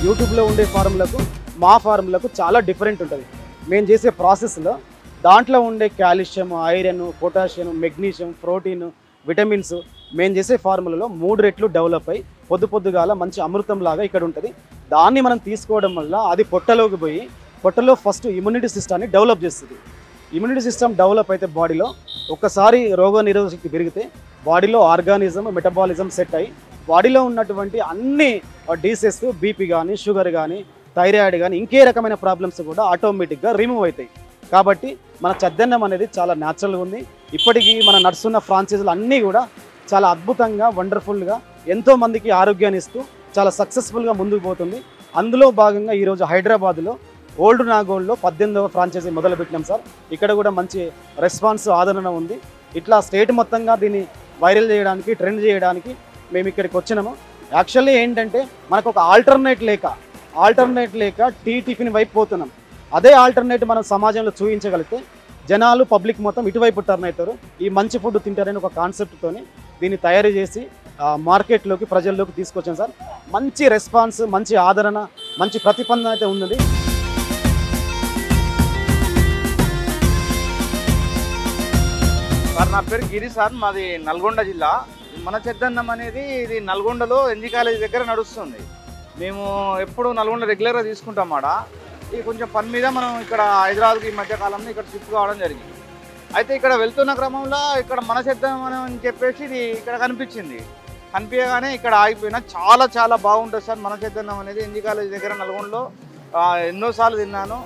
యూట్యూబ్లో ఉండే ఫార్ములకు మా ఫార్ములకు చాలా డిఫరెంట్ ఉంటుంది. మేము చేసే ప్రాసెస్లో దాంట్లో ఉండే calcium, iron, potassium, magnesium, protein, vitamins మేము చేసే ఫార్ములలో 3 రెట్లు డెవలప్ అయ్యి పొద్దుగాల మంచి అమృతం లాగా ఇక్కడ ఉంటుంది. దాన్ని మనం తీసుకోవడం వల్ల అది పొట్టలోకి పోయి పొట్టలో ఫస్ట్ ఇమ్యూనిటీ సిస్టమ్ని డెవలప్ చేస్తుంది. ఇమ్యూనిటీ సిస్టమ్ డెవలప్ అయితే బాడీలో ఒక్కసారి రోగనిరోధక శక్తి పెరిగితే బాడీలో ఆర్గానిజం, మెటబాలిజం సెట్ అయ్యి బాడీలో ఉన్నటువంటి అన్ని డిసీజెస్, బీపీ కానీ, షుగర్ కానీ, థైరాయిడ్ కానీ, ఇంకే రకమైన ప్రాబ్లమ్స్ కూడా ఆటోమేటిక్గా రిమూవ్ అవుతాయి. కాబట్టి మన చద్దన్నం అనేది చాలా న్యాచురల్గా ఉంది. ఇప్పటికీ మన నడుస్తున్న ఫ్రాంచైజీలు అన్నీ కూడా చాలా అద్భుతంగా, వండర్ఫుల్గా ఎంతోమందికి ఆరోగ్యాన్ని ఇస్తూ చాలా సక్సెస్ఫుల్గా ముందుకు పోతుంది. అందులో భాగంగా ఈరోజు హైదరాబాద్లో ఓల్డ్ నాగోల్డ్లో 18వ ఫ్రాంచైజీ మొదలుపెట్టినాం సార్. ఇక్కడ కూడా మంచి రెస్పాన్స్, ఆదరణ ఉంది. ఇట్లా స్టేట్ మొత్తంగా దీన్ని వైరల్ చేయడానికి, ట్రెండ్ చేయడానికి మేము ఇక్కడికి వచ్చినాము. యాక్చువల్లీ ఏంటంటే మనకు ఒక ఆల్టర్నేట్ లేక టిఫిన్ వైపు పోతున్నాం. అదే ఆల్టర్నేట్ మనం సమాజంలో చూపించగలిగితే జనాలు, పబ్లిక్ మొత్తం ఇటువైపు టర్న్ అవుతారు. ఈ మంచి ఫుడ్ తింటారని ఒక కాన్సెప్ట్తోని దీన్ని తయారు చేసి మార్కెట్లోకి, ప్రజల్లోకి తీసుకొచ్చాం సార్. మంచి రెస్పాన్స్, మంచి ఆదరణ, మంచి ప్రతిస్పందన అయితే ఉన్నది. సార్, నా పేరు గిరి సార్. మాది నల్గొండ జిల్లా. మన చద్దన్నం అనేది ఇది నల్గొండలో ఎన్జీ కాలేజ్ దగ్గర నడుస్తుంది. మేము ఎప్పుడు నల్గొండ రెగ్యులర్గా తీసుకుంటాం. ఇది కొంచెం పని మీద మనం ఇక్కడ హైదరాబాద్కి ఈ మధ్యకాలంలో ఇక్కడ షిఫ్ట్ కావడం జరిగింది. అయితే ఇక్కడ వెళ్తున్న క్రమంలో ఇక్కడ మన చద్దన్నం అని చెప్పేసి ఇది ఇక్కడ కనిపించగానే ఇక్కడ ఆగిపోయినా. చాలా బాగుంటుంది సార్ మన చద్దన్నం అనేది. ఎన్జీ కాలేజ్ దగ్గర నల్గొండలో ఎన్నోసార్లు తిన్నాను.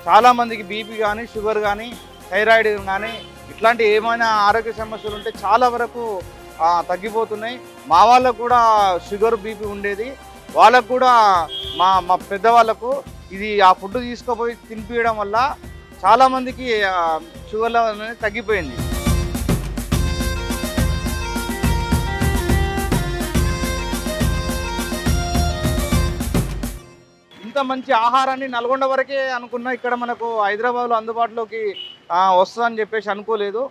చాలామందికి బీపీ కానీ, షుగర్ కానీ, థైరాయిడ్ కానీ ఇట్లాంటి ఏమైనా ఆరోగ్య సమస్యలు ఉంటే చాలా వరకు తగ్గిపోతున్నాయి. మా వాళ్ళకు కూడా షుగర్, బీపీ ఉండేది. వాళ్ళకు కూడా మా పెద్దవాళ్ళకు ఇది ఆ ఫుడ్ తీసుకుపోయి తినిపించడం వల్ల చాలామందికి షుగర్ లెవెల్ అనేది తగ్గిపోయింది. ఇంత మంచి ఆహారాన్ని నల్గొండ వరకే అనుకున్నా, ఇక్కడ మనకు హైదరాబాద్లో అందుబాటులోకి వస్తుందని చెప్పేసి అనుకోలేదు.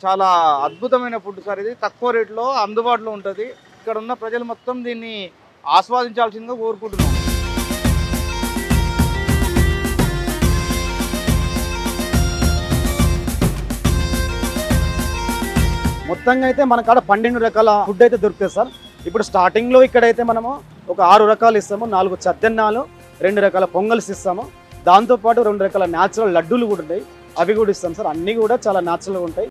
చాలా అద్భుతమైన ఫుడ్ సార్ ఇది. తక్కువ రేట్లో అందుబాటులో ఉంటుంది. ఇక్కడ ఉన్న ప్రజలు మొత్తం దీన్ని ఆస్వాదించాల్సిందిగా కోరుకుంటున్నాం. మొత్తంగా అయితే మన కాడ 12 రకాల ఫుడ్ అయితే దొరుకుతుంది సార్. ఇప్పుడు స్టార్టింగ్లో ఇక్కడైతే మనము ఒక 6 రకాలు ఇస్తాము. 4 చద్దన్నాలు, 2 రకాల పొంగల్స్ ఇస్తాము. దాంతోపాటు 2 రకాల న్యాచురల్ లడ్డూలు కూడా ఉంటాయి, అవి కూడా ఇస్తాం సార్. అన్నీ కూడా చాలా న్యాచురల్గా ఉంటాయి.